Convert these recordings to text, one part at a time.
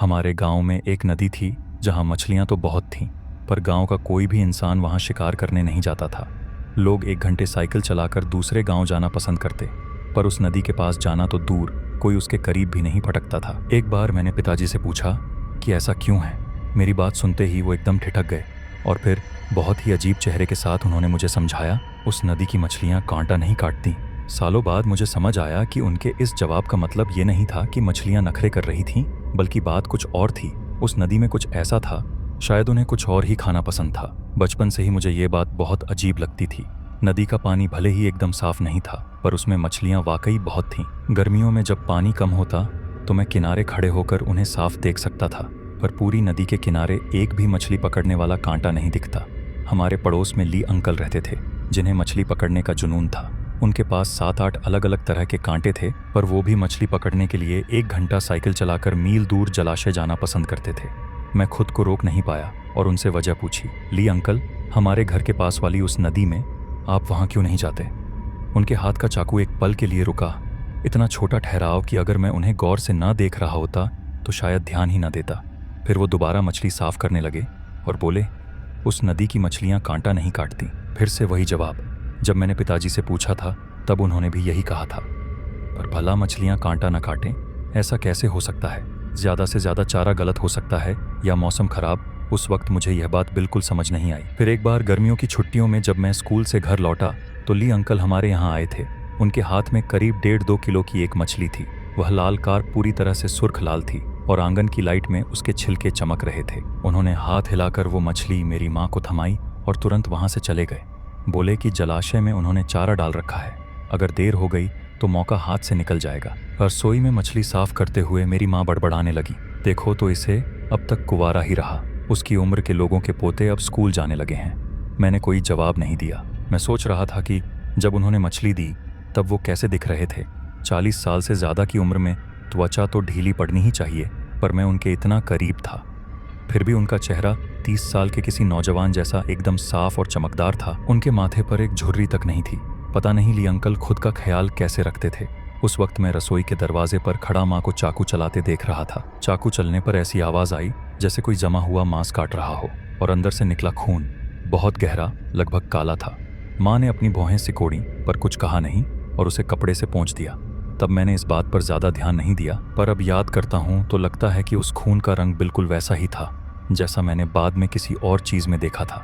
हमारे गांव में एक नदी थी जहां मछलियां तो बहुत थीं, पर गांव का कोई भी इंसान वहां शिकार करने नहीं जाता था। लोग 1 घंटे साइकिल चलाकर दूसरे गांव जाना पसंद करते, पर उस नदी के पास जाना तो दूर, कोई उसके करीब भी नहीं फटकता था। एक बार मैंने पिताजी से पूछा कि ऐसा क्यों है। मेरी बात सुनते ही वो एकदम ठिठक गए और फिर बहुत ही अजीब चेहरे के साथ उन्होंने मुझे समझाया, उस नदी की मछलियां कांटा नहीं काटती। सालों बाद मुझे समझ आया कि उनके इस जवाब का मतलब ये नहीं था कि मछलियां नखरे कर रही थीं, बल्कि बात कुछ और थी। उस नदी में कुछ ऐसा था, शायद उन्हें कुछ और ही खाना पसंद था। बचपन से ही मुझे ये बात बहुत अजीब लगती थी। नदी का पानी भले ही एकदम साफ नहीं था, पर उसमें मछलियां वाकई बहुत थीं। गर्मियों में जब पानी कम होता तो मैं किनारे खड़े होकर उन्हें साफ देख सकता था, पर पूरी नदी के किनारे एक भी मछली पकड़ने वाला कांटा नहीं दिखता। हमारे पड़ोस में ली अंकल रहते थे, जिन्हें मछली पकड़ने का जुनून था। उनके पास 7-8 अलग-अलग तरह के कांटे थे, पर वो भी मछली पकड़ने के लिए 1 घंटा साइकिल चलाकर मील दूर जलाशय जाना पसंद करते थे। मैं खुद को रोक नहीं पाया और उनसे वजह पूछी। ली अंकल, हमारे घर के पास वाली उस नदी में आप वहाँ क्यों नहीं जाते? उनके हाथ का चाकू एक पल के लिए रुका। इतना छोटा ठहराव कि अगर मैं उन्हें गौर से ना देख रहा होता तो शायद ध्यान ही ना देता। फिर वो दोबारा मछली साफ करने लगे और बोले, उस नदी की मछलियाँ कांटा नहीं काटती। फिर से वही जवाब। जब मैंने पिताजी से पूछा था तब उन्होंने भी यही कहा था। पर भला मछलियां कांटा न काटें, ऐसा कैसे हो सकता है? ज़्यादा से ज़्यादा चारा गलत हो सकता है या मौसम खराब। उस वक्त मुझे यह बात बिल्कुल समझ नहीं आई। फिर एक बार गर्मियों की छुट्टियों में जब मैं स्कूल से घर लौटा तो ली अंकल हमारे यहाँ आए थे। उनके हाथ में करीब 1.5-2 किलो की एक मछली थी। वह लाल कार्प पूरी तरह से सुर्ख लाल थी और आंगन की लाइट में उसके छिलके चमक रहे थे। उन्होंने हाथ हिलाकर वो मछली मेरी माँ को थमाई और तुरंत वहाँ से चले गए। बोले कि जलाशय में उन्होंने चारा डाल रखा है, अगर देर हो गई तो मौका हाथ से निकल जाएगा। रसोई में मछली साफ करते हुए मेरी माँ बड़बड़ाने लगी, देखो तो इसे, अब तक कुंवारा ही रहा। उसकी उम्र के लोगों के पोते अब स्कूल जाने लगे हैं। मैंने कोई जवाब नहीं दिया। मैं सोच रहा था कि जब उन्होंने मछली दी तब वो कैसे दिख रहे थे। 40 साल से ज़्यादा की उम्र में त्वचा तो ढीली पड़नी ही चाहिए, पर मैं उनके इतना करीब था। फिर भी उनका चेहरा 30 साल के किसी नौजवान जैसा एकदम साफ और चमकदार था। उनके माथे पर एक झुर्री तक नहीं थी। पता नहीं ली अंकल खुद का ख्याल कैसे रखते थे। उस वक्त मैं रसोई के दरवाजे पर खड़ा माँ को चाकू चलाते देख रहा था। चाकू चलने पर ऐसी आवाज़ आई जैसे कोई जमा हुआ मांस काट रहा हो, और अंदर से निकला खून, बहुत गहरा, लगभग काला था। माँ ने अपनी भौहें सिकोड़ी पर कुछ कहा नहीं और उसे कपड़े से पोंछ दिया। तब मैंने इस बात पर ज़्यादा ध्यान नहीं दिया, पर अब याद करता हूँ तो लगता है कि उस खून का रंग बिल्कुल वैसा ही था जैसा मैंने बाद में किसी और चीज़ में देखा था।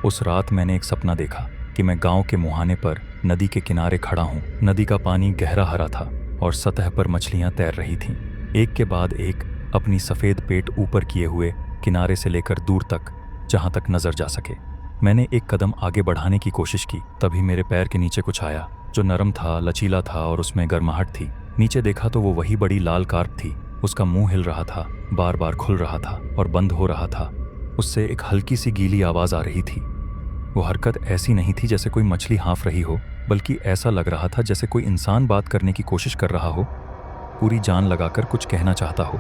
उस रात मैंने एक सपना देखा कि मैं गांव के मुहाने पर नदी के किनारे खड़ा हूँ। नदी का पानी गहरा हरा था और सतह पर मछलियाँ तैर रही थीं, एक के बाद एक, अपनी सफ़ेद पेट ऊपर किए हुए, किनारे से लेकर दूर तक, जहाँ तक नज़र जा सके। मैंने एक कदम आगे बढ़ाने की कोशिश की, तभी मेरे पैर के नीचे कुछ आया जो नरम था, लचीला था और उसमें गर्माहट थी। नीचे देखा तो वो वही बड़ी लाल कार्प थी। उसका मुंह हिल रहा था, बार बार खुल रहा था और बंद हो रहा था। उससे एक हल्की सी गीली आवाज़ आ रही थी। वो हरकत ऐसी नहीं थी जैसे कोई मछली हाँफ रही हो, बल्कि ऐसा लग रहा था जैसे कोई इंसान बात करने की कोशिश कर रहा हो, पूरी जान लगाकर कुछ कहना चाहता हो,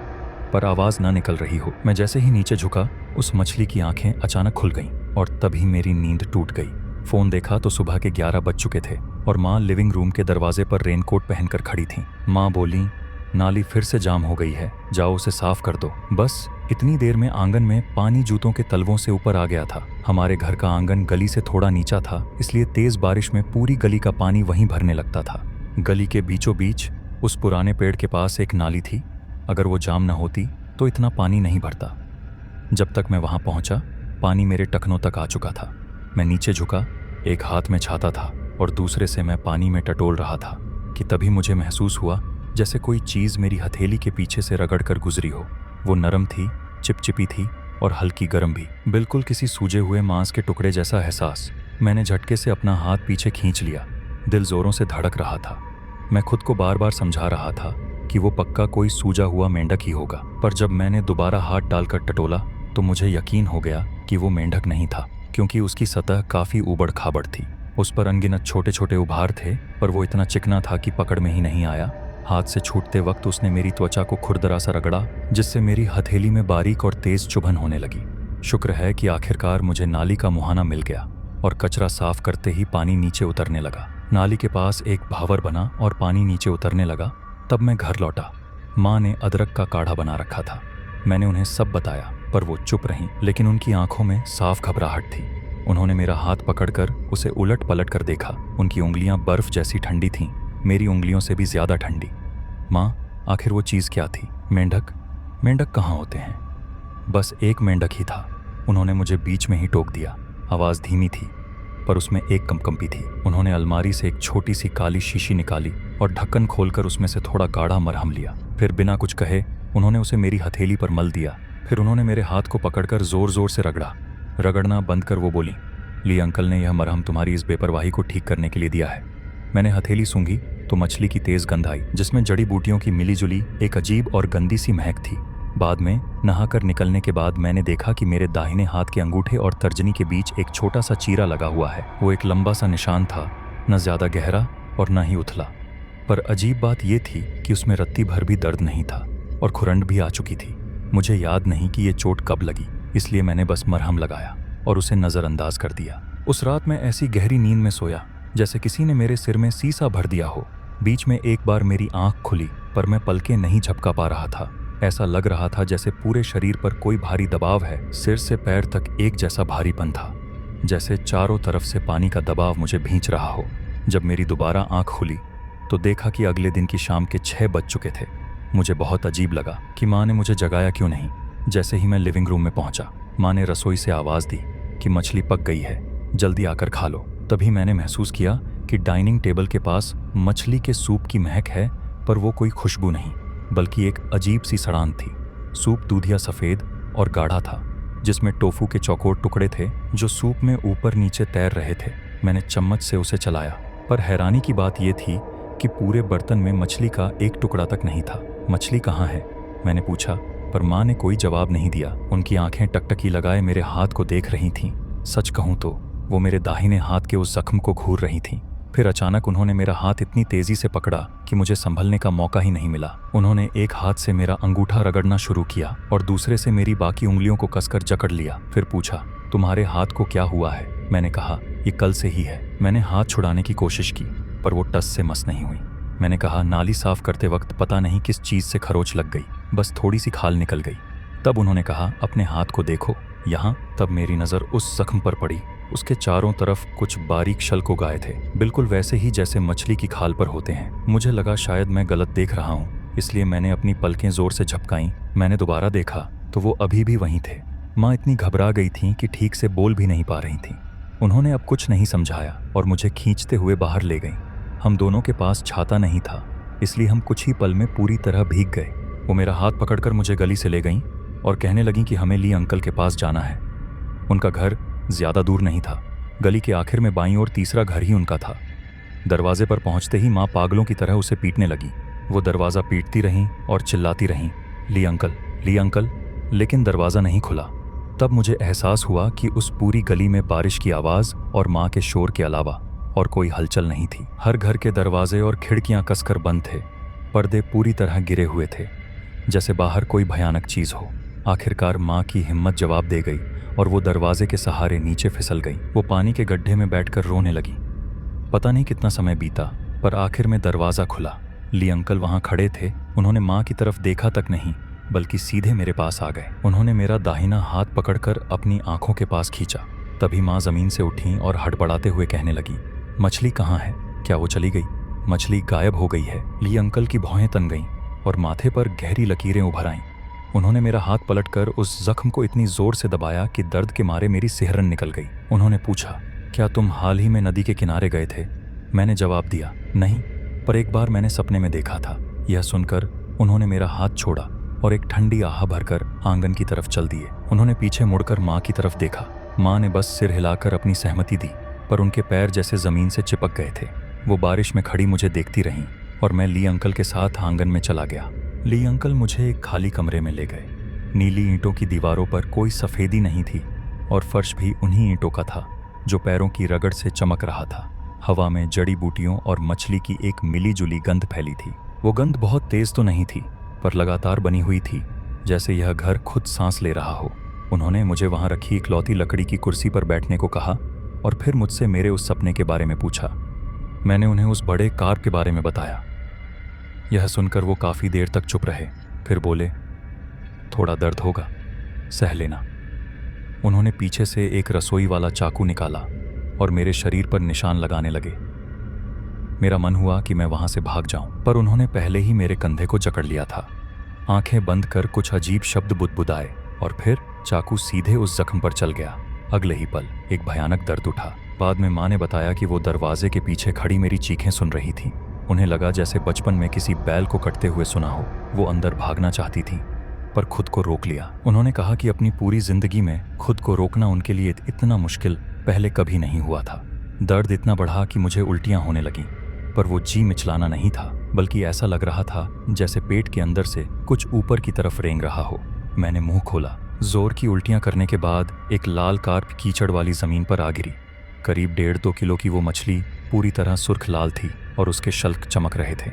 पर आवाज़ ना निकल रही हो। मैं जैसे ही नीचे झुका, उस मछली की आंखें अचानक खुल गईं और तभी मेरी नींद टूट गई। फ़ोन देखा तो सुबह के 11 बज चुके थे और माँ लिविंग रूम के दरवाजे पर रेनकोट पहनकर खड़ी थीं। माँ बोली, नाली फिर से जाम हो गई है, जाओ उसे साफ कर दो। बस इतनी देर में आंगन में पानी जूतों के तलवों से ऊपर आ गया था। हमारे घर का आंगन गली से थोड़ा नीचा था, इसलिए तेज बारिश में पूरी गली का पानी वहीं भरने लगता था। गली के बीचों बीच उस पुराने पेड़ के पास एक नाली थी। अगर वो जाम न होती तो इतना पानी नहीं भरता। जब तक मैं वहां पहुंचा, पानी मेरे टखनों तक आ चुका था। मैं नीचे झुका, एक हाथ में छाता था और दूसरे से मैं पानी में टटोल रहा था कि तभी मुझे महसूस हुआ जैसे कोई चीज़ मेरी हथेली के पीछे से रगड़कर गुजरी हो। वो नरम थी, चिपचिपी थी और हल्की गर्म भी, बिल्कुल किसी सूजे हुए मांस के टुकड़े जैसा एहसास। मैंने झटके से अपना हाथ पीछे खींच लिया। दिल जोरों से धड़क रहा था। मैं खुद को बार बार समझा रहा था कि वो पक्का कोई सूजा हुआ मेंढक ही होगा, पर जब मैंने दोबारा हाथ डालकर टटोला तो मुझे यकीन हो गया कि वो मेंढक नहीं था, क्योंकि उसकी सतह काफ़ी ऊबड़ खाबड़ थी। उस पर अनगिनत छोटे छोटे उभार थे, पर वो इतना चिकना था कि पकड़ में ही नहीं आया। हाथ से छूटते वक्त उसने मेरी त्वचा को खुरदरा सा रगड़ा, जिससे मेरी हथेली में बारीक और तेज चुभन होने लगी। शुक्र है कि आखिरकार मुझे नाली का मुहाना मिल गया और कचरा साफ करते ही पानी नीचे उतरने लगा। नाली के पास एक भावर बना और पानी नीचे उतरने लगा। तब मैं घर लौटा। माँ ने अदरक का काढ़ा बना रखा था। मैंने उन्हें सब बताया, पर वो चुप रहीं, लेकिन उनकी आंखों में साफ घबराहट थी। उन्होंने मेरा हाथ पकड़कर उसे उलट पलट कर देखा। उनकी उंगलियां बर्फ जैसी ठंडी थीं, मेरी उंगलियों से भी ज्यादा ठंडी। माँ, आखिर वो चीज़ क्या थी? मेंढक? मेंढक कहाँ होते हैं? बस एक मेंढक ही था। उन्होंने मुझे बीच में ही टोक दिया। आवाज़ धीमी थी, पर उसमें एक कंपकंपी थी। उन्होंने अलमारी से एक छोटी सी काली शीशी निकाली और ढक्कन खोलकर उसमें से थोड़ा गाढ़ा मरहम लिया। फिर बिना कुछ कहे उन्होंने उसे मेरी हथेली पर मल दिया। फिर उन्होंने मेरे हाथ को पकड़कर जोर जोर से रगड़ा। रगड़ना बंद कर वो बोली, ली अंकल ने यह मरहम तुम्हारी इस बेपरवाही को ठीक करने के लिए दिया है। मैंने हथेली सूंघी तो मछली की तेज गंध आई, जिसमें जड़ी बूटियों की मिलीजुली एक अजीब और गंदी सी महक थी। बाद में नहाकर निकलने के बाद मैंने देखा कि मेरे दाहिने हाथ के अंगूठे और तर्जनी के बीच एक छोटा सा चीरा लगा हुआ है। वो एक लंबा सा निशान था, न ज्यादा गहरा और न ही उथला। पर अजीब बात यह थी कि उसमें रत्ती भर भी दर्द नहीं था और खुरंड भी आ चुकी थी। मुझे याद नहीं कि ये चोट कब लगी, इसलिए मैंने बस मरहम लगाया और उसे नज़रअंदाज कर दिया। उस रात मैं ऐसी गहरी नींद में सोया जैसे किसी ने मेरे सिर में सीसा भर दिया हो। बीच में एक बार मेरी आंख खुली, पर मैं पलकें नहीं झपका पा रहा था। ऐसा लग रहा था जैसे पूरे शरीर पर कोई भारी दबाव है। सिर से पैर तक एक जैसा भारीपन था, जैसे चारों तरफ से पानी का दबाव मुझे भींच रहा हो। जब मेरी दोबारा आंख खुली तो देखा कि अगले दिन की शाम के 6 बज चुके थे। मुझे बहुत अजीब लगा कि माँ ने मुझे जगाया क्यों नहीं। जैसे ही मैं लिविंग रूम में पहुंचा, माँ ने रसोई से आवाज़ दी कि मछली पक गई है, जल्दी आकर खा लो। तभी मैंने महसूस किया कि डाइनिंग टेबल के पास मछली के सूप की महक है, पर वो कोई खुशबू नहीं, बल्कि एक अजीब सी सड़ान थी। सूप दूधिया सफ़ेद और गाढ़ा था, जिसमें टोफू के चौकोर टुकड़े थे जो सूप में ऊपर नीचे तैर रहे थे। मैंने चम्मच से उसे चलाया, पर हैरानी की बात यह थी कि पूरे बर्तन में मछली का एक टुकड़ा तक नहीं था। मछली कहाँ है? मैंने पूछा, पर माँ ने कोई जवाब नहीं दिया। उनकी आंखें टकटकी लगाए मेरे हाथ को देख रही थीं। सच कहूँ तो वो मेरे दाहिने हाथ के उस जख्म को घूर रही थीं। फिर अचानक उन्होंने मेरा हाथ इतनी तेजी से पकड़ा कि मुझे संभलने का मौका ही नहीं मिला। उन्होंने एक हाथ से मेरा अंगूठा रगड़ना शुरू किया और दूसरे से मेरी बाकी उंगलियों को कसकर जकड़ लिया। फिर पूछा, तुम्हारे हाथ को क्या हुआ है? मैंने कहा, ये कल से ही है। मैंने हाथ छुड़ाने की कोशिश की, पर वो टस से मस नहीं हुई। मैंने कहा, नाली साफ करते वक्त पता नहीं किस चीज़ से खरोच लग गई, बस थोड़ी सी खाल निकल गई। तब उन्होंने कहा, अपने हाथ को देखो यहाँ। तब मेरी नज़र उस जख्म पर पड़ी। उसके चारों तरफ कुछ बारीक शल्क उगाए थे, बिल्कुल वैसे ही जैसे मछली की खाल पर होते हैं। मुझे लगा शायद मैं गलत देख रहा हूँ, इसलिए मैंने अपनी पलकें जोर से झपकाईं। मैंने दोबारा देखा तो वो अभी भी वहीं थे। माँ इतनी घबरा गई थीं कि ठीक से बोल भी नहीं पा रही थीं। उन्होंने अब कुछ नहीं समझाया और मुझे खींचते हुए बाहर ले गईं। हम दोनों के पास छाता नहीं था, इसलिए हम कुछ ही पल में पूरी तरह भीग गए। वो मेरा हाथ पकड़कर मुझे गली से ले गईं और कहने लगीं कि हमें ली अंकल के पास जाना है। उनका घर ज्यादा दूर नहीं था, गली के आखिर में बाईं ओर तीसरा घर ही उनका था। दरवाजे पर पहुंचते ही माँ पागलों की तरह उसे पीटने लगी। वो दरवाज़ा पीटती रहीं और चिल्लाती रहीं, ली अंकल, ली अंकल, लेकिन दरवाज़ा नहीं खुला। तब मुझे एहसास हुआ कि उस पूरी गली में बारिश की आवाज़ और माँ के शोर के अलावा और कोई हलचल नहीं थी। हर घर के दरवाजे और खिड़कियां कसकर बंद थे, पर्दे पूरी तरह गिरे हुए थे, जैसे बाहर कोई भयानक चीज़ हो। आखिरकार माँ की हिम्मत जवाब दे गई और वो दरवाजे के सहारे नीचे फिसल गई। वो पानी के गड्ढे में बैठकर रोने लगी। पता नहीं कितना समय बीता, पर आखिर में दरवाज़ा खुला। ली अंकल वहाँ खड़े थे। उन्होंने माँ की तरफ देखा तक नहीं, बल्कि सीधे मेरे पास आ गए। उन्होंने मेरा दाहिना हाथ पकड़कर अपनी आंखों के पास खींचा। तभी माँ ज़मीन से उठी और हड़बड़ाते हुए कहने लगी, मछली कहाँ है? क्या वो चली गई? मछली गायब हो गई है। ली अंकल की भौहें तन गईं और माथे पर गहरी लकीरें उभर आईं। उन्होंने मेरा हाथ पलटकर उस जख्म को इतनी जोर से दबाया कि दर्द के मारे मेरी सिहरन निकल गई। उन्होंने पूछा, क्या तुम हाल ही में नदी के किनारे गए थे? मैंने जवाब दिया, नहीं, पर एक बार मैंने सपने में देखा था। यह सुनकर उन्होंने मेरा हाथ छोड़ा और एक ठंडी आह भरकर आंगन की तरफ चल दिए। उन्होंने पीछे मुड़कर माँ की तरफ देखा। माँ ने बस सिर हिलाकर अपनी सहमति दी, पर उनके पैर जैसे ज़मीन से चिपक गए थे। वो बारिश में खड़ी मुझे देखती रहीं और मैं ली अंकल के साथ आंगन में चला गया। ली अंकल मुझे एक खाली कमरे में ले गए। नीली ईंटों की दीवारों पर कोई सफ़ेदी नहीं थी और फर्श भी उन्हीं ईंटों का था जो पैरों की रगड़ से चमक रहा था। हवा में जड़ी बूटियों और मछली की एक मिली जुली गंध फैली थी। वो गंध बहुत तेज तो नहीं थी, पर लगातार बनी हुई थी, जैसे यह घर खुद सांस ले रहा हो। उन्होंने मुझे वहाँ रखी इकलौती लकड़ी की कुर्सी पर बैठने को कहा और फिर मुझसे मेरे उस सपने के बारे में पूछा। मैंने उन्हें उस बड़े कार्प के बारे में बताया। यह सुनकर वो काफ़ी देर तक चुप रहे, फिर बोले, थोड़ा दर्द होगा, सह लेना। उन्होंने पीछे से एक रसोई वाला चाकू निकाला और मेरे शरीर पर निशान लगाने लगे। मेरा मन हुआ कि मैं वहां से भाग जाऊं, पर उन्होंने पहले ही मेरे कंधे को जकड़ लिया था। आंखें बंद कर कुछ अजीब शब्द बुदबुदाए और फिर चाकू सीधे उस जख्म पर चल गया। अगले ही पल एक भयानक दर्द उठा। बाद में माँ ने बताया कि वो दरवाजे के पीछे खड़ी मेरी चीखें सुन रही थी। उन्हें लगा जैसे बचपन में किसी बैल को कटते हुए सुना हो। वो अंदर भागना चाहती थी पर खुद को रोक लिया। उन्होंने कहा कि अपनी पूरी जिंदगी में खुद को रोकना उनके लिए इतना मुश्किल पहले कभी नहीं हुआ था। दर्द इतना बढ़ा कि मुझे उल्टियां होने लगीं, पर वो जी मिचलाना नहीं था, बल्कि ऐसा लग रहा था जैसे पेट के अंदर से कुछ ऊपर की तरफ रेंग रहा हो। मैंने मुंह खोला। जोर की उल्टियां करने के बाद एक लाल कार्प कीचड़ वाली जमीन पर आ गिरी। करीब 1.5-2 किलो की वो मछली पूरी तरह सुर्ख लाल थी और उसके शल्क चमक रहे थे।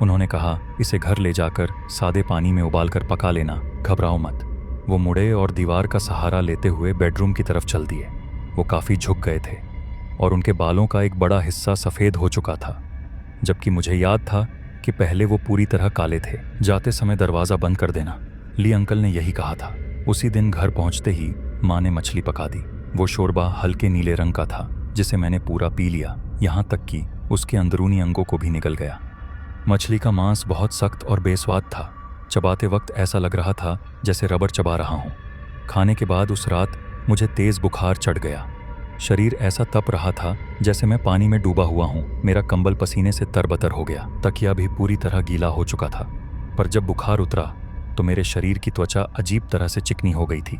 उन्होंने कहा, इसे घर ले जाकर सादे पानी में उबालकर पका लेना, घबराओ मत। वो मुड़े और दीवार का सहारा लेते हुए बेडरूम की तरफ चल दिए। वो काफ़ी झुक गए थे और उनके बालों का एक बड़ा हिस्सा सफ़ेद हो चुका था, जबकि मुझे याद था कि पहले वो पूरी तरह काले थे। जाते समय दरवाज़ा बंद कर देना, ली अंकल ने यही कहा था। उसी दिन घर पहुंचते ही माँ ने मछली पका दी। वो शोरबा हल्के नीले रंग का था, जिसे मैंने पूरा पी लिया, यहाँ तक कि उसके अंदरूनी अंगों को भी निगल गया। मछली का मांस बहुत सख्त और बेस्वाद था। चबाते वक्त ऐसा लग रहा था जैसे रबर चबा रहा हूँ। खाने के बाद उस रात मुझे तेज़ बुखार चढ़ गया। शरीर ऐसा तप रहा था जैसे मैं पानी में डूबा हुआ हूँ। मेरा कंबल पसीने से तरबतर हो गया। तकिया भी पूरी तरह गीला हो चुका था। पर जब बुखार उतरा तो मेरे शरीर की त्वचा अजीब तरह से चिकनी हो गई थी।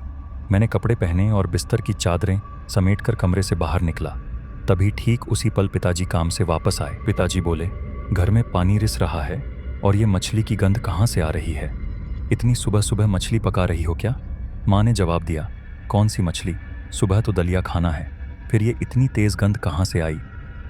मैंने कपड़े पहने और बिस्तर की चादरें समेटकर कमरे से बाहर निकला। तभी ठीक उसी पल पिताजी काम से वापस आए। पिताजी बोले, घर में पानी रिस रहा है और ये मछली की गंध कहाँ से आ रही है? इतनी सुबह सुबह मछली पका रही हो क्या? माँ ने जवाब दिया, कौन सी मछली, सुबह तो दलिया खाना है, फिर ये इतनी तेज गंध कहाँ से आई?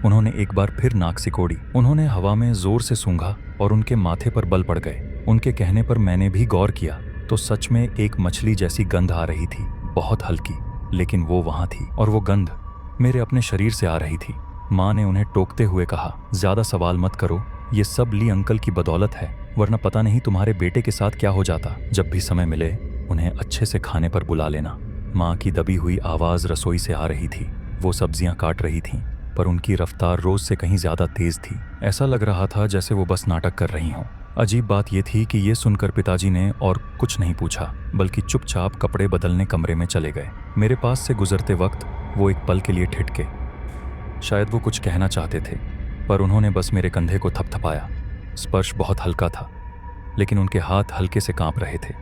उन्होंने एक बार फिर नाक सिकोड़ी। उन्होंने हवा में जोर से सूंघा और उनके माथे पर बल पड़ गए। उनके कहने पर मैंने भी गौर किया तो सच में एक मछली जैसी गंध आ रही थी, बहुत हल्की, लेकिन वो वहाँ थी और वो गंध मेरे अपने शरीर से आ रही थी। माँ ने उन्हें टोकते हुए कहा, ज्यादा सवाल मत करो, ये सब ली अंकल की बदौलत है, वरना पता नहीं तुम्हारे बेटे के साथ क्या हो जाता। जब भी समय मिले उन्हें अच्छे से खाने पर बुला लेना। माँ की दबी हुई आवाज रसोई से आ रही थी। वो सब्जियां काट रही थीं, पर उनकी रफ्तार रोज से कहीं ज्यादा तेज थी। ऐसा लग रहा था जैसे वो बस नाटक कर रही हों। अजीब बात यह थी कि ये सुनकर पिताजी ने और कुछ नहीं पूछा, बल्कि चुपचाप कपड़े बदलने कमरे में चले गए। मेरे पास से गुजरते वक्त वो एक पल के लिए ठिठके। शायद वो कुछ कहना चाहते थे, पर उन्होंने बस मेरे कंधे को थपथपाया। स्पर्श बहुत हल्का था, लेकिन उनके हाथ हल्के से कांप रहे थे।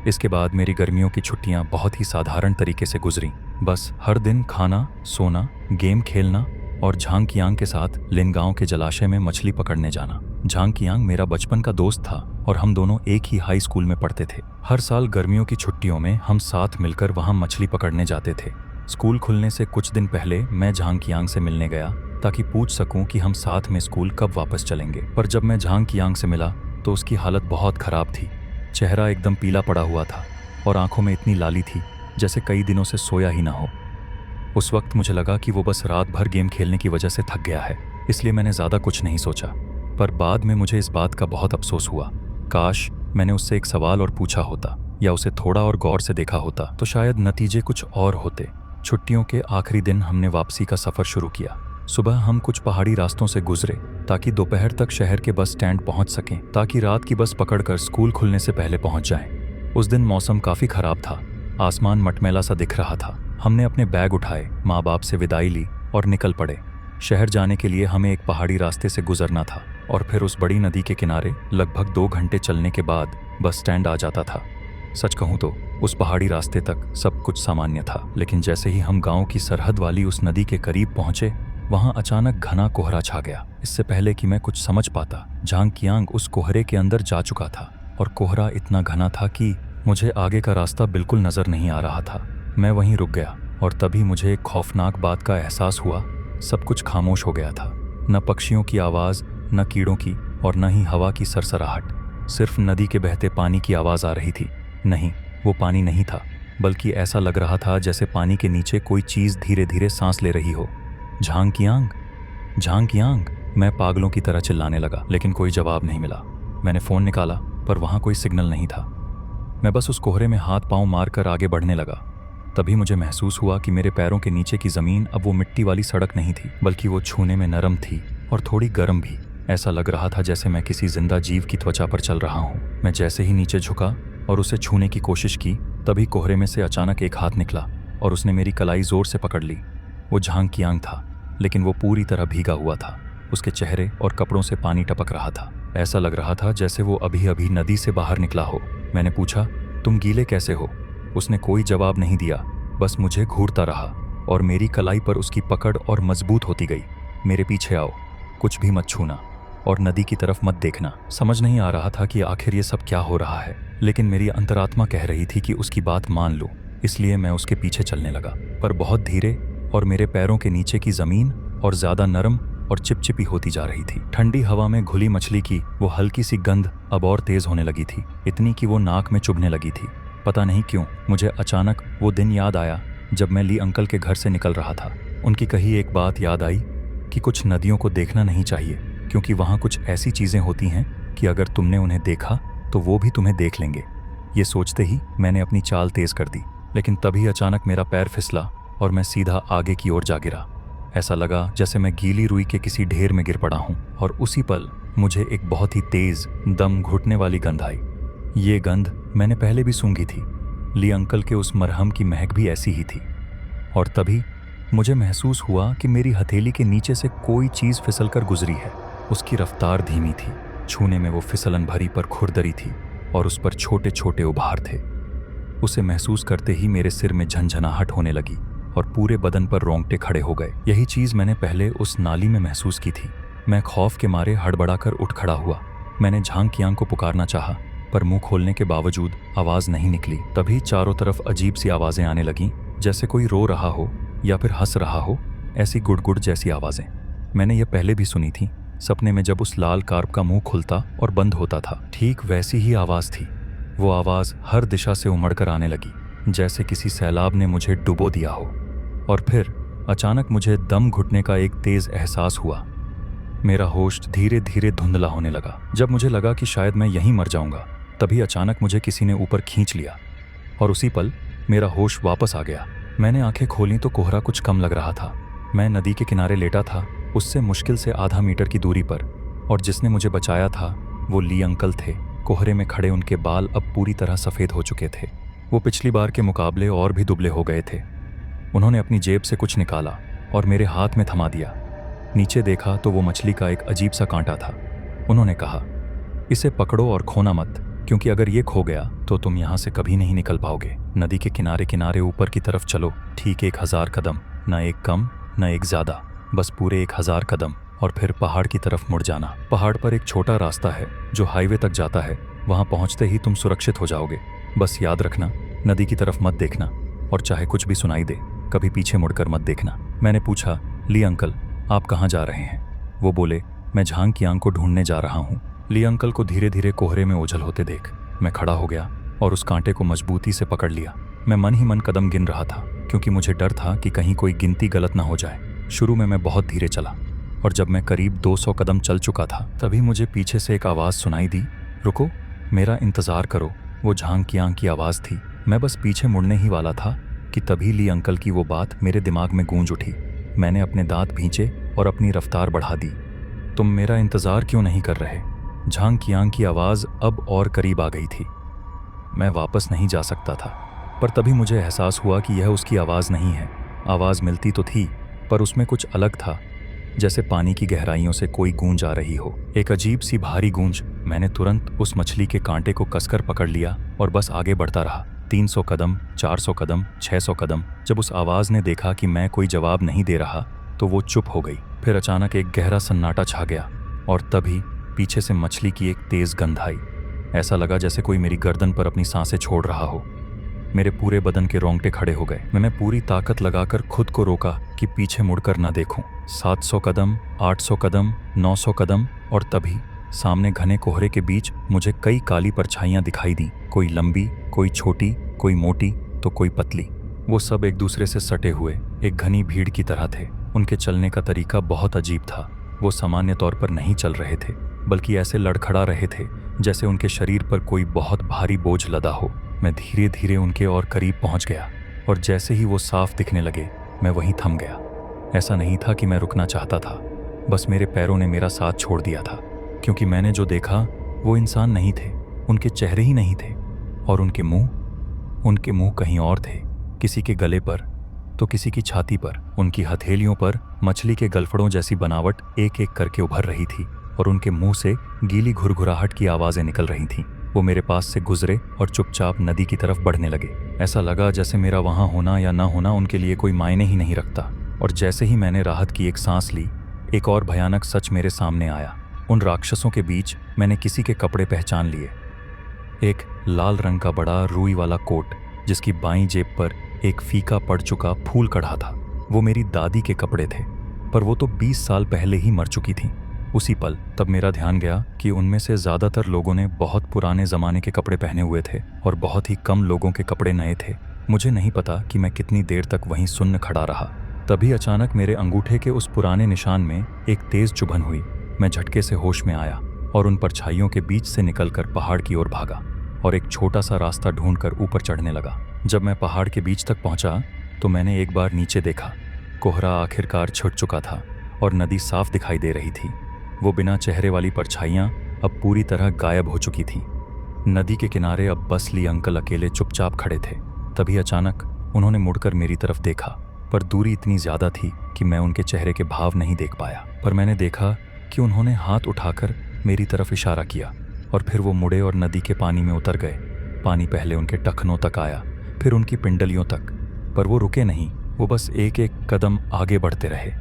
इसके बाद मेरी गर्मियों की छुट्टियां बहुत ही साधारण तरीके से गुजरी। बस हर दिन खाना, सोना, गेम खेलना और झांगकियांग के साथ लिनगांव के जलाशय में मछली पकड़ने जाना। झांगकियांग मेरा बचपन का दोस्त था और हम दोनों एक ही हाई स्कूल में पढ़ते थे। हर साल गर्मियों की छुट्टियों में हम साथ मिलकर वहां मछली पकड़ने जाते थे। स्कूल खुलने से कुछ दिन पहले मैं झांगकियांग से मिलने गया ताकि पूछ सकूं कि हम साथ में स्कूल कब वापस चलेंगे। पर जब मैं झांगकियांग से मिला तो उसकी हालत बहुत खराब थी। चेहरा एकदम पीला पड़ा हुआ था और आंखों में इतनी लाली थी जैसे कई दिनों से सोया ही ना हो। उस वक्त मुझे लगा कि वो बस रात भर गेम खेलने की वजह से थक गया है, इसलिए मैंने ज़्यादा कुछ नहीं सोचा। पर बाद में मुझे इस बात का बहुत अफसोस हुआ। काश मैंने उससे एक सवाल और पूछा होता या उसे थोड़ा और गौर से देखा होता तो शायद नतीजे कुछ और होते। छुट्टियों के आखिरी दिन हमने वापसी का सफ़र शुरू किया। सुबह हम कुछ पहाड़ी रास्तों से गुजरे ताकि दोपहर तक शहर के बस स्टैंड पहुंच सकें, ताकि रात की बस पकड़कर स्कूल खुलने से पहले पहुंच जाएं। उस दिन मौसम काफ़ी ख़राब था, आसमान मटमैला सा दिख रहा था। हमने अपने बैग उठाए, माँ बाप से विदाई ली और निकल पड़े। शहर जाने के लिए हमें एक पहाड़ी रास्ते से गुजरना था और फिर उस बड़ी नदी के किनारे लगभग 2 घंटे चलने के बाद बस स्टैंड आ जाता था। सच कहूँ तो उस पहाड़ी रास्ते तक सब कुछ सामान्य था, लेकिन जैसे ही हम गांव की सरहद वाली उस नदी के करीब पहुंचे, वहां अचानक घना कोहरा छा गया। इससे पहले कि मैं कुछ समझ पाता, झांगकियांग उस कोहरे के अंदर जा चुका था और कोहरा इतना घना था कि मुझे आगे का रास्ता बिल्कुल नजर नहीं आ रहा था। मैं वहीं रुक गया और तभी मुझे एक खौफनाक बात का एहसास हुआ। सब कुछ खामोश हो गया था, न पक्षियों की आवाज़, न कीड़ों की और न ही हवा की सरसराहट। सिर्फ नदी के बहते पानी की आवाज़ आ रही थी। नहीं, वो पानी नहीं था, बल्कि ऐसा लग रहा था जैसे पानी के नीचे कोई चीज़ धीरे धीरे सांस ले रही हो। झांगकियांग, झांगकियांग, मैं पागलों की तरह चिल्लाने लगा, लेकिन कोई जवाब नहीं मिला। मैंने फ़ोन निकाला पर वहाँ कोई सिग्नल नहीं था। मैं बस उस कोहरे में हाथ पांव मारकर आगे बढ़ने लगा। तभी मुझे महसूस हुआ कि मेरे पैरों के नीचे की ज़मीन अब वो मिट्टी वाली सड़क नहीं थी, बल्कि वो छूने में नरम थी और थोड़ी गर्म भी। ऐसा लग रहा था जैसे मैं किसी जिंदा जीव की त्वचा पर चल रहा हूँ। मैं जैसे ही नीचे झुका और उसे छूने की कोशिश की, तभी कोहरे में से अचानक एक हाथ निकला और उसने मेरी कलाई जोर से पकड़ ली। वो झांग कियांग था, लेकिन वो पूरी तरह भीगा हुआ था। उसके चेहरे और कपड़ों से पानी टपक रहा था। ऐसा लग रहा था जैसे वो अभी अभी नदी से बाहर निकला हो। मैंने पूछा, तुम गीले कैसे हो? उसने कोई जवाब नहीं दिया, बस मुझे घूरता रहा और मेरी कलाई पर उसकी पकड़ और मजबूत होती गई। मेरे पीछे आओ, कुछ भी मत छूना और नदी की तरफ मत देखना। समझ नहीं आ रहा था कि आखिर ये सब क्या हो रहा है, लेकिन मेरी अंतरात्मा कह रही थी कि उसकी बात मान लो, इसलिए मैं उसके पीछे चलने लगा, पर बहुत धीरे, और मेरे पैरों के नीचे की ज़मीन और ज़्यादा नरम और चिपचिपी होती जा रही थी। ठंडी हवा में घुली मछली की वो हल्की सी गंध अब और तेज होने लगी थी, इतनी कि वो नाक में चुभने लगी थी। पता नहीं क्यों मुझे अचानक वो दिन याद आया जब मैं ली अंकल के घर से निकल रहा था। उनकी कही एक बात याद आई कि कुछ नदियों को देखना नहीं चाहिए, क्योंकि वहाँ कुछ ऐसी चीज़ें होती हैं कि अगर तुमने उन्हें देखा तो वो भी तुम्हें देख लेंगे। ये सोचते ही मैंने अपनी चाल तेज कर दी, लेकिन तभी अचानक मेरा पैर फिसला और मैं सीधा आगे की ओर जा गिरा। ऐसा लगा जैसे मैं गीली रुई के किसी ढेर में गिर पड़ा हूँ, और उसी पल मुझे एक बहुत ही तेज दम घुटने वाली गंध आई। ये गंध मैंने पहले भी सूंघी थी। ली अंकल के उस मरहम की महक भी ऐसी ही थी। और तभी मुझे महसूस हुआ कि मेरी हथेली के नीचे से कोई चीज़ फिसल कर गुजरी है। उसकी रफ्तार धीमी थी, छूने में वो फिसलन भरी पर खुरदरी थी और उस पर छोटे छोटे उभार थे। उसे महसूस करते ही मेरे सिर में झंझनाहट होने लगी और पूरे बदन पर रोंगटे खड़े हो गए। यही चीज़ मैंने पहले उस नाली में महसूस की थी। मैं खौफ के मारे हड़बड़ाकर उठ खड़ा हुआ। मैंने झांग कियांग को पुकारना चाहा, पर मुंह खोलने के बावजूद आवाज़ नहीं निकली। तभी चारों तरफ अजीब सी आवाज़ें आने लगीं, जैसे कोई रो रहा हो या फिर हंस रहा हो, ऐसी गुड़गुड़ जैसी आवाज़ें। मैंने ये पहले भी सुनी थी, सपने में जब उस लाल कार्प का मुंह खुलता और बंद होता था, ठीक वैसी ही आवाज़ थी। वो आवाज़ हर दिशा से उमड़कर आने लगी, जैसे किसी सैलाब ने मुझे डुबो दिया हो। और फिर अचानक मुझे दम घुटने का एक तेज़ एहसास हुआ। मेरा होश धीरे धीरे धुंधला होने लगा। जब मुझे लगा कि शायद मैं यहीं मर जाऊंगा, तभी अचानक मुझे किसी ने ऊपर खींच लिया और उसी पल मेरा होश वापस आ गया। मैंने आंखें खोली तो कोहरा कुछ कम लग रहा था। मैं नदी के किनारे लेटा था, उससे मुश्किल से आधा मीटर की दूरी पर, और जिसने मुझे बचाया था वो ली अंकल थे। कोहरे में खड़े उनके बाल अब पूरी तरह सफ़ेद हो चुके थे। वो पिछली बार के मुकाबले और भी दुबले हो गए थे। उन्होंने अपनी जेब से कुछ निकाला और मेरे हाथ में थमा दिया। नीचे देखा तो वो मछली का एक अजीब सा कांटा था। उन्होंने कहा, इसे पकड़ो और खोना मत, क्योंकि अगर ये खो गया तो तुम यहाँ से कभी नहीं निकल पाओगे। नदी के किनारे किनारे ऊपर की तरफ चलो, ठीक 1000 कदम, न एक कम न एक ज़्यादा, बस पूरे 1000 कदम, और फिर पहाड़ की तरफ मुड़ जाना। पहाड़ पर एक छोटा रास्ता है जो हाईवे तक जाता है, वहाँ पहुँचते ही तुम सुरक्षित हो जाओगे। बस याद रखना, नदी की तरफ मत देखना, और चाहे कुछ भी सुनाई दे, कभी पीछे मुड़कर मत देखना। मैंने पूछा, ली अंकल आप कहाँ जा रहे हैं? वो बोले, मैं झांग कियांग को ढूंढने जा रहा हूँ। ली अंकल को धीरे धीरे कोहरे में ओझल होते देख मैं खड़ा हो गया और उस कांटे को मजबूती से पकड़ लिया। मैं मन ही मन कदम गिन रहा था, क्योंकि मुझे डर था कि कहीं कोई गिनती गलत ना हो जाए। शुरू में मैं बहुत धीरे चला, और जब मैं करीब 200 कदम चल चुका था, तभी मुझे पीछे से एक आवाज़ सुनाई दी, रुको, मेरा इंतज़ार करो। वो झांग कियांग की आवाज़ थी। मैं बस पीछे मुड़ने ही वाला था कि तभी ली अंकल की वो बात मेरे दिमाग में गूंज उठी। मैंने अपने दांत भींचे और अपनी रफ्तार बढ़ा दी। तुम मेरा इंतज़ार क्यों नहीं कर रहे? झांग कियांग की आवाज़ अब और करीब आ गई थी। मैं वापस नहीं जा सकता था, पर तभी मुझे एहसास हुआ कि यह उसकी आवाज़ नहीं है। आवाज़ मिलती तो थी, पर उसमें कुछ अलग था, जैसे पानी की गहराइयों से कोई गूंज आ रही हो, एक अजीब सी भारी गूंज। मैंने तुरंत उस मछली के कांटे को कसकर पकड़ लिया और बस आगे बढ़ता रहा। 300 कदम, 400 कदम, 600 कदम। जब उस आवाज़ ने देखा कि मैं कोई जवाब नहीं दे रहा, तो वो चुप हो गई। फिर अचानक एक गहरा सन्नाटा छा गया, और तभी पीछे से मछली की एक तेज़ गंध आई। ऐसा लगा जैसे कोई मेरी गर्दन पर अपनी सांसें छोड़ रहा हो। मेरे पूरे बदन के रोंगटे खड़े हो गए। मैंने पूरी ताकत लगाकर खुद को रोका कि पीछे मुड़कर ना देखूं। 700 कदम, 800 कदम, 900 कदम, और तभी सामने घने कोहरे के बीच मुझे कई काली परछाइयां दिखाई दी। कोई लंबी, कोई छोटी, कोई मोटी तो कोई पतली। वो सब एक दूसरे से सटे हुए एक घनी भीड़ की तरह थे। उनके चलने का तरीका बहुत अजीब था। वो सामान्य तौर पर नहीं चल रहे थे, बल्कि ऐसे लड़खड़ा रहे थे जैसे उनके शरीर पर कोई बहुत भारी बोझ लदा हो। मैं धीरे धीरे उनके और करीब पहुंच गया और जैसे ही वो साफ दिखने लगे मैं वहीं थम गया। ऐसा नहीं था कि मैं रुकना चाहता था, बस मेरे पैरों ने मेरा साथ छोड़ दिया था, क्योंकि मैंने जो देखा वो इंसान नहीं थे, उनके चेहरे ही नहीं थे। और उनके मुंह कहीं और थे, किसी के गले पर तो किसी की छाती पर। उनकी हथेलियों पर मछली के गलफड़ों जैसी बनावट एक एक करके उभर रही थी और उनके मुंह से गीली घुरघुराहट की आवाज़ें निकल रही थीं। वो मेरे पास से गुजरे और चुपचाप नदी की तरफ बढ़ने लगे। ऐसा लगा जैसे मेरा वहाँ होना या ना होना उनके लिए कोई मायने ही नहीं रखता। और जैसे ही मैंने राहत की एक सांस ली, एक और भयानक सच मेरे सामने आया। उन राक्षसों के बीच मैंने किसी के कपड़े पहचान लिए। एक लाल रंग का बड़ा रुई वाला कोट, जिसकी बाईं जेब पर एक फीका पड़ चुका फूल कढ़ा था। वो मेरी दादी के कपड़े थे, पर वो तो 20 साल पहले ही मर चुकी थीं। उसी पल तब मेरा ध्यान गया कि उनमें से ज़्यादातर लोगों ने बहुत पुराने ज़माने के कपड़े पहने हुए थे और बहुत ही कम लोगों के कपड़े नए थे। मुझे नहीं पता कि मैं कितनी देर तक वहीं सुन्न खड़ा रहा। तभी अचानक मेरे अंगूठे के उस पुराने निशान में एक तेज़ चुभन हुई। मैं झटके से होश में आया और उन परछाइयों के बीच से निकलकर पहाड़ की ओर भागा और एक छोटा सा रास्ता ढूंढकर ऊपर चढ़ने लगा। जब मैं पहाड़ के बीच तक पहुंचा तो मैंने एक बार नीचे देखा। कोहरा आखिरकार छुट चुका था और नदी साफ दिखाई दे रही थी। वो बिना चेहरे वाली परछाइयाँ अब पूरी तरह गायब हो चुकी थीं। नदी के किनारे अब बस ली अंकल अकेले चुपचाप खड़े थे। तभी अचानक उन्होंने मुड़कर मेरी तरफ देखा, पर दूरी इतनी ज़्यादा थी कि मैं उनके चेहरे के भाव नहीं देख पाया। पर मैंने देखा कि उन्होंने हाथ उठाकर मेरी तरफ इशारा किया और फिर वो मुड़े और नदी के पानी में उतर गए। पानी पहले उनके टखनों तक आया, फिर उनकी पिंडलियों तक, पर वो रुके नहीं। वो बस एक एक कदम आगे बढ़ते रहे।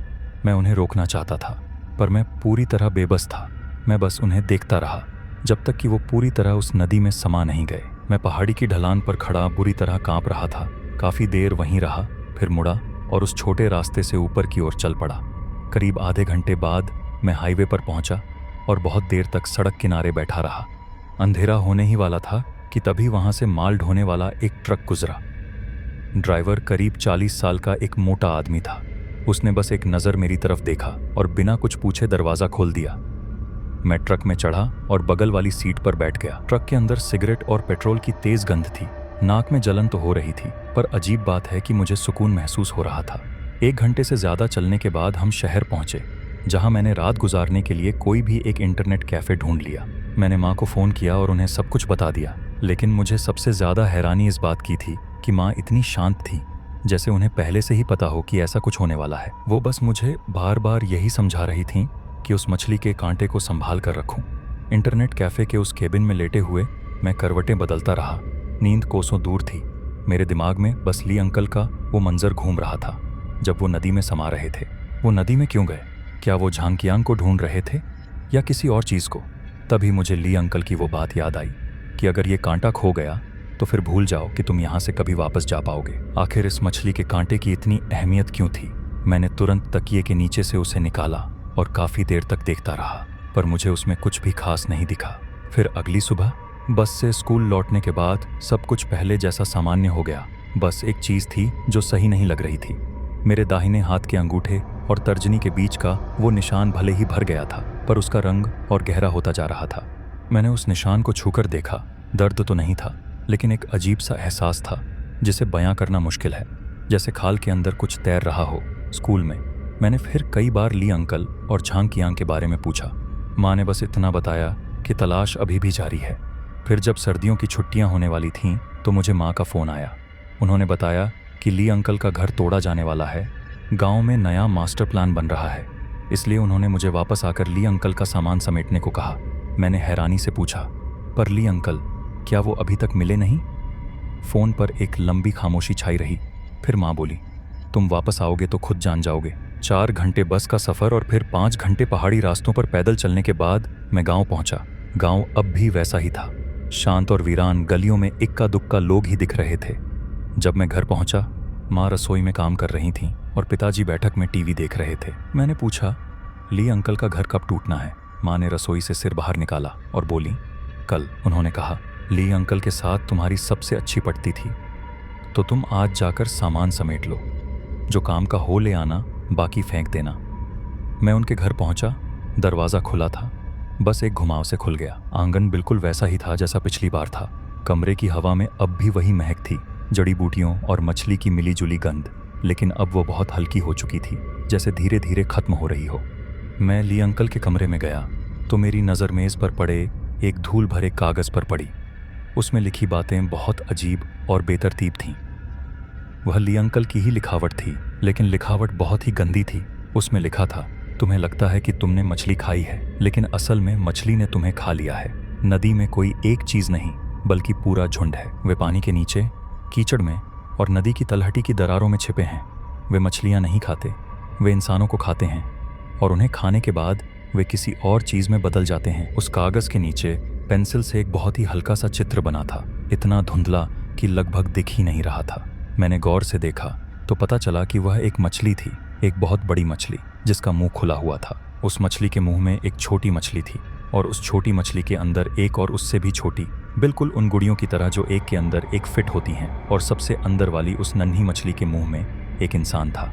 मैं उन्हें रोकना चाहता था, पर मैं पूरी तरह बेबस था। मैं बस उन्हें देखता रहा जब तक कि वो पूरी तरह उस नदी में समा नहीं गए। मैं पहाड़ी की ढलान पर खड़ा बुरी तरह कांप रहा था। काफ़ी देर वहीं रहा, फिर मुड़ा और उस छोटे रास्ते से ऊपर की ओर चल पड़ा। करीब आधे घंटे बाद मैं हाईवे पर पहुंचा और बहुत देर तक सड़क किनारे बैठा रहा। अंधेरा होने ही वाला था कि तभी वहां से माल ढोने वाला एक ट्रक गुजरा। ड्राइवर करीब 40 साल का एक मोटा आदमी था। उसने बस एक नज़र मेरी तरफ देखा और बिना कुछ पूछे दरवाज़ा खोल दिया। मैं ट्रक में चढ़ा और बगल वाली सीट पर बैठ गया। ट्रक के अंदर सिगरेट और पेट्रोल की तेज़ गंध थी। नाक में जलन तो हो रही थी, पर अजीब बात है कि मुझे सुकून महसूस हो रहा था। 1 घंटे से ज़्यादा चलने के बाद हम शहर पहुँचे, जहाँ मैंने रात गुजारने के लिए कोई भी एक इंटरनेट कैफ़े ढूंढ लिया। मैंने माँ को फ़ोन किया और उन्हें सब कुछ बता दिया, लेकिन मुझे सबसे ज़्यादा हैरानी इस बात की थी कि माँ इतनी शांत थी, जैसे उन्हें पहले से ही पता हो कि ऐसा कुछ होने वाला है। वो बस मुझे बार बार यही समझा रही थीं कि उस मछली के कांटे को संभाल कर रखूं। इंटरनेट कैफ़े के उस केबिन में लेटे हुए मैं करवटें बदलता रहा। नींद कोसों दूर थी। मेरे दिमाग में बस ली अंकल का वो मंजर घूम रहा था जब वो नदी में समा रहे थे। वो नदी में क्यों गए? क्या वो झांकियांग को ढूंढ रहे थे या किसी और चीज़ को? तभी मुझे ली अंकल की वो बात याद आई कि अगर ये कांटा खो गया तो फिर भूल जाओ कि तुम यहाँ से कभी वापस जा पाओगे। आखिर इस मछली के कांटे की इतनी अहमियत क्यों थी? मैंने तुरंत तकिए के नीचे से उसे निकाला और काफ़ी देर तक देखता रहा, पर मुझे उसमें कुछ भी खास नहीं दिखा। फिर अगली सुबह बस से स्कूल लौटने के बाद सब कुछ पहले जैसा सामान्य हो गया। बस एक चीज़ थी जो सही नहीं लग रही थी। मेरे दाहिने हाथ के अंगूठे और तर्जनी के बीच का वो निशान भले ही भर गया था, पर उसका रंग और गहरा होता जा रहा था। मैंने उस निशान को छूकर देखा। दर्द तो नहीं था, लेकिन एक अजीब सा एहसास था जिसे बयां करना मुश्किल है, जैसे खाल के अंदर कुछ तैर रहा हो। स्कूल में मैंने फिर कई बार ली अंकल और झांकियांग के बारे में पूछा। माँ ने बस इतना बताया कि तलाश अभी भी जारी है। फिर जब सर्दियों की छुट्टियां होने वाली थीं तो मुझे माँ का फ़ोन आया। उन्होंने बताया कि ली अंकल का घर तोड़ा जाने वाला है। गांव में नया मास्टर प्लान बन रहा है, इसलिए उन्होंने मुझे वापस आकर ली अंकल का सामान समेटने को कहा। मैंने हैरानी से पूछा, पर ली अंकल क्या वो अभी तक मिले नहीं? फ़ोन पर एक लंबी खामोशी छाई रही। फिर माँ बोली, तुम वापस आओगे तो खुद जान जाओगे। 4 घंटे बस का सफ़र और फिर 5 घंटे पहाड़ी रास्तों पर पैदल चलने के बाद मैं गांव पहुंचा। गांव अब भी वैसा ही था, शांत और वीरान। गलियों में इक्का दुक्का लोग ही दिख रहे थे। जब मैं घर पहुंचा, माँ रसोई में काम कर रही थीं और पिताजी बैठक में टीवी देख रहे थे। मैंने पूछा, ली अंकल का घर कब टूटना है? माँ ने रसोई से सिर बाहर निकाला और बोली, कल। उन्होंने कहा, ली अंकल के साथ तुम्हारी सबसे अच्छी पटती थी, तो तुम आज जाकर सामान समेट लो। जो काम का हो ले आना, बाकी फेंक देना। मैं उनके घर पहुंचा। दरवाज़ा खुला था, बस एक घुमाव से खुल गया। आंगन बिल्कुल वैसा ही था जैसा पिछली बार था। कमरे की हवा में अब भी वही महक थी, जड़ी बूटियों और मछली की मिलीजुली गंध, लेकिन अब वो बहुत हल्की हो चुकी थी, जैसे धीरे धीरे खत्म हो रही हो। मैं ली अंकल के कमरे में गया तो मेरी नज़र मेज़ पर पड़े एक धूल भरे कागज़ पर पड़ी। उसमें लिखी बातें बहुत अजीब और बेतरतीब थीं। वह ली अंकल की ही लिखावट थी, लेकिन लिखावट बहुत ही गंदी थी। उसमें लिखा था, तुम्हें लगता है कि तुमने मछली खाई है, लेकिन असल में मछली ने तुम्हें खा लिया है। नदी में कोई एक चीज़ नहीं बल्कि पूरा झुंड है। वे पानी के नीचे, कीचड़ में और नदी की तलहटी की दरारों में छिपे हैं। वे मछलियाँ नहीं खाते, वे इंसानों को खाते हैं, और उन्हें खाने के बाद वे किसी और चीज़ में बदल जाते हैं। उस कागज़ के नीचे पेंसिल से एक बहुत ही हल्का सा चित्र बना था, इतना धुंधला कि लगभग दिख ही नहीं रहा था। मैंने गौर से देखा तो पता चला कि वह एक मछली थी, एक बहुत बड़ी मछली जिसका मुंह खुला हुआ था। उस मछली के मुंह में एक छोटी मछली थी, और उस छोटी मछली के अंदर एक और उससे भी छोटी, बिल्कुल उन गुड़ियों की तरह जो एक के अंदर एक फिट होती हैं। और सबसे अंदर वाली उस नन्ही मछली के मुंह में एक इंसान था।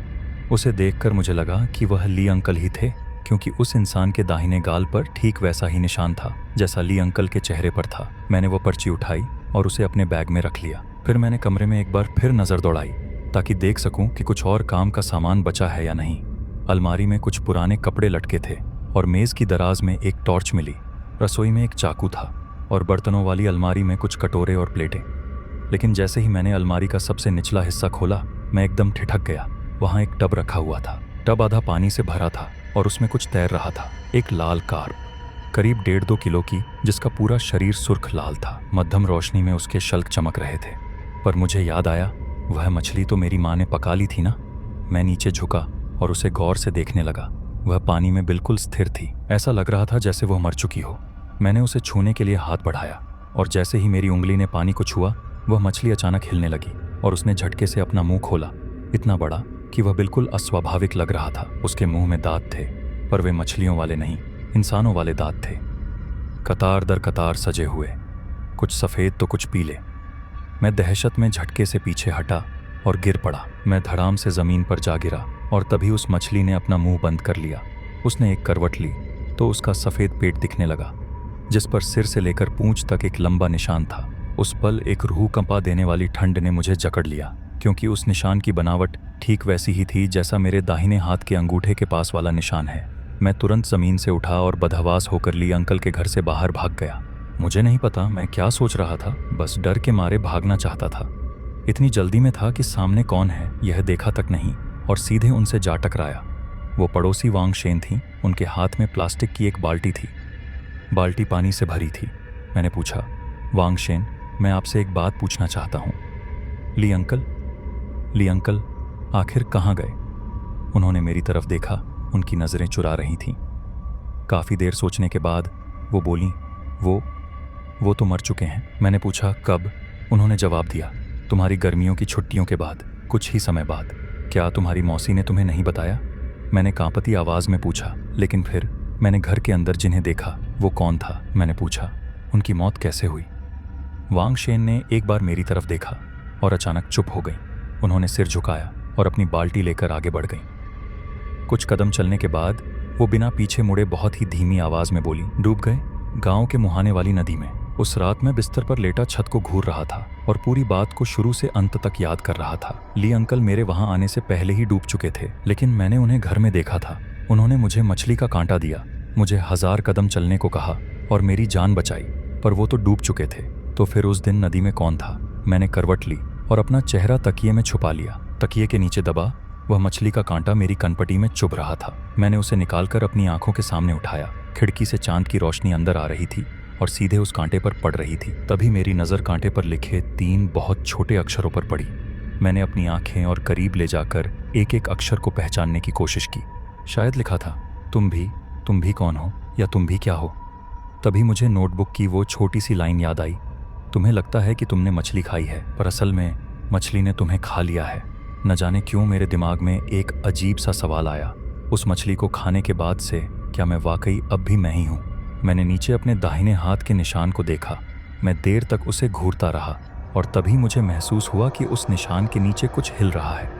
उसे देखकर मुझे लगा कि वह ली अंकल ही थे, क्योंकि उस इंसान के दाहिने गाल पर ठीक वैसा ही निशान था जैसा ली अंकल के चेहरे पर था। मैंने वो पर्ची उठाई और उसे अपने बैग में रख लिया। फिर मैंने कमरे में एक बार फिर नज़र दौड़ाई ताकि देख सकूं कि कुछ और काम का सामान बचा है या नहीं। अलमारी में कुछ पुराने कपड़े लटके थे और मेज़ की दराज में एक टॉर्च मिली। रसोई में एक चाकू था और बर्तनों वाली अलमारी में कुछ कटोरे और प्लेटें। लेकिन जैसे ही मैंने अलमारी का सबसे निचला हिस्सा खोला, मैं एकदम ठिठक गया। वहाँ एक टब रखा हुआ था। टब आधा पानी से भरा था और उसमें कुछ तैर रहा था। एक लाल कार्प, करीब 1.5-2 किलो की, जिसका पूरा शरीर सुर्ख लाल था। मध्यम रोशनी में उसके शल्क चमक रहे थे। पर मुझे याद आया, वह मछली तो मेरी माँ ने पका ली थी ना। मैं नीचे झुका और उसे गौर से देखने लगा। वह पानी में बिल्कुल स्थिर थी, ऐसा लग रहा था जैसे वह मर चुकी हो। मैंने उसे छूने के लिए हाथ बढ़ाया और जैसे ही मेरी उंगली ने पानी को छुआ, वह मछली अचानक हिलने लगी और उसने झटके से अपना मुंह खोला, इतना बड़ा कि वह बिल्कुल अस्वाभाविक लग रहा था। उसके मुंह में दांत थे, पर वे मछलियों वाले नहीं, इंसानों वाले दांत थे, कतार दर कतार सजे हुए, कुछ सफ़ेद तो कुछ पीले। मैं दहशत में झटके से पीछे हटा और गिर पड़ा। मैं धड़ाम से ज़मीन पर जा गिरा और तभी उस मछली ने अपना मुंह बंद कर लिया। उसने एक करवट ली तो उसका सफ़ेद पेट दिखने लगा, जिस पर सिर से लेकर पूंछ तक एक लंबा निशान था। उस पल एक रूह कंपा देने वाली ठंड ने मुझे जकड़ लिया, क्योंकि उस निशान की बनावट ठीक वैसी ही थी जैसा मेरे दाहिने हाथ के अंगूठे के पास वाला निशान है। मैं तुरंत ज़मीन से उठा और बदहवास होकर ली अंकल के घर से बाहर भाग गया। मुझे नहीं पता मैं क्या सोच रहा था, बस डर के मारे भागना चाहता था। इतनी जल्दी में था कि सामने कौन है यह देखा तक नहीं, और सीधे उनसे जा टकराया। वो पड़ोसी वांगशेन थी। उनके हाथ में प्लास्टिक की एक बाल्टी थी। बाल्टी पानी से भरी थी। मैंने पूछा, वांगशेन, मैं आपसे एक बात पूछना चाहता हूँ। ली अंकल आखिर कहाँ गए? उन्होंने मेरी तरफ देखा, उनकी नज़रें चुरा रही थीं। काफ़ी देर सोचने के बाद वो बोली, वो तो मर चुके हैं। मैंने पूछा, कब? उन्होंने जवाब दिया, तुम्हारी गर्मियों की छुट्टियों के बाद, कुछ ही समय बाद। क्या तुम्हारी मौसी ने तुम्हें नहीं बताया? मैंने कांपती आवाज़ में पूछा। लेकिन फिर मैंने घर के अंदर जिन्हें देखा वो कौन था? मैंने पूछा, उनकी मौत कैसे हुई? वांगशेन ने एक बार मेरी तरफ देखा और अचानक चुप हो गई। उन्होंने सिर झुकाया और अपनी बाल्टी लेकर आगे बढ़ गई। कुछ कदम चलने के बाद वो बिना पीछे मुड़े बहुत ही धीमी आवाज़ में बोली, डूब गए गांव के मुहाने वाली नदी में। उस रात मैं बिस्तर पर लेटा छत को घूर रहा था और पूरी बात को शुरू से अंत तक याद कर रहा था। ली अंकल मेरे वहां आने से पहले ही डूब चुके थे, लेकिन मैंने उन्हें घर में देखा था। उन्होंने मुझे मछली का कांटा दिया, मुझे 1000 कदम चलने को कहा और मेरी जान बचाई, पर वो तो डूब चुके थे। तो फिर उस दिन नदी में कौन था? मैंने करवट ली और अपना चेहरा तकिए में छुपा लिया। तकिए के नीचे दबा वह मछली का कांटा मेरी कनपटी में चुभ रहा था। मैंने उसे निकालकर अपनी आंखों के सामने उठाया। खिड़की से चांद की रोशनी अंदर आ रही थी और सीधे उस कांटे पर पड़ रही थी। तभी मेरी नज़र कांटे पर लिखे 3 बहुत छोटे अक्षरों पर पड़ी। मैंने अपनी आंखें और करीब ले जाकर एक एक अक्षर को पहचानने की कोशिश की। शायद लिखा था, तुम भी कौन हो, या तुम भी क्या हो। तभी मुझे नोटबुक की वो छोटी सी लाइन याद आई, तुम्हें लगता है कि तुमने मछली खाई है, पर असल में मछली ने तुम्हें खा लिया है। न जाने क्यों मेरे दिमाग में एक अजीब सा सवाल आया, उस मछली को खाने के बाद से क्या मैं वाकई अब भी मैं ही हूँ? मैंने नीचे अपने दाहिने हाथ के निशान को देखा। मैं देर तक उसे घूरता रहा और तभी मुझे महसूस हुआ कि उस निशान के नीचे कुछ हिल रहा है।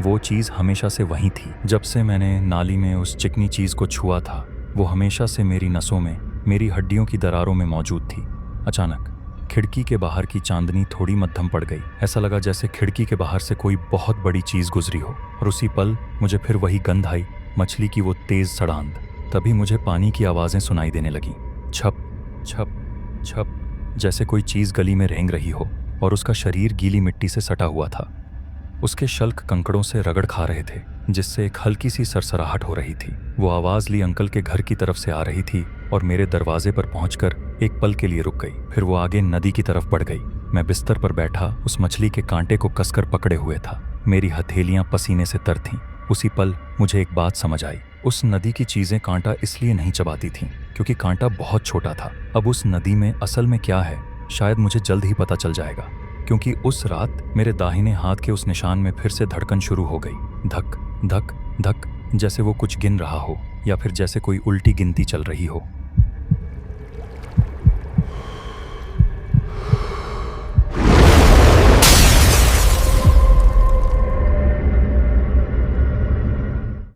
वो चीज़ हमेशा से वहीं थी। जब से मैंने नाली में उस चिकनी चीज़ को छुआ था, वो हमेशा से मेरी नसों में, मेरी हड्डियों की दरारों में मौजूद थी। अचानक खिड़की के बाहर की चांदनी थोड़ी मद्धम पड़ गई। ऐसा लगा जैसे खिड़की के बाहर से कोई बहुत बड़ी चीज गुजरी हो। और उसी पल मुझे फिर वही गंध आई, मछली की वो तेज सड़ांध। तभी मुझे पानी की आवाजें सुनाई देने लगी, छप छप छप, जैसे कोई चीज गली में रेंग रही हो। और उसका शरीर गीली मिट्टी से सटा हुआ था। उसके शल्क कंकड़ों से रगड़ खा रहे थे, जिससे एक हल्की सी सरसराहट हो रही थी। वो आवाज ली अंकल के घर की तरफ से आ रही थी और मेरे दरवाजे पर पहुंचकर एक पल के लिए रुक गई। फिर वो आगे नदी की तरफ बढ़ गई। मैं बिस्तर पर बैठा उस मछली के कांटे को कसकर पकड़े हुए था। मेरी हथेलियां पसीने से तर थीं। उसी पल मुझे एक बात समझ आई। उस नदी की चीजें कांटा इसलिए नहीं चबाती थीं क्योंकि कांटा बहुत छोटा था। अब उस नदी में असल में क्या है, शायद मुझे जल्द ही पता चल जाएगा। क्योंकि उस रात मेरे दाहिने हाथ के उस निशान में फिर से धड़कन शुरू हो गई, धक धक धक, जैसे वो कुछ गिन रहा हो या फिर जैसे कोई उल्टी गिनती चल रही हो।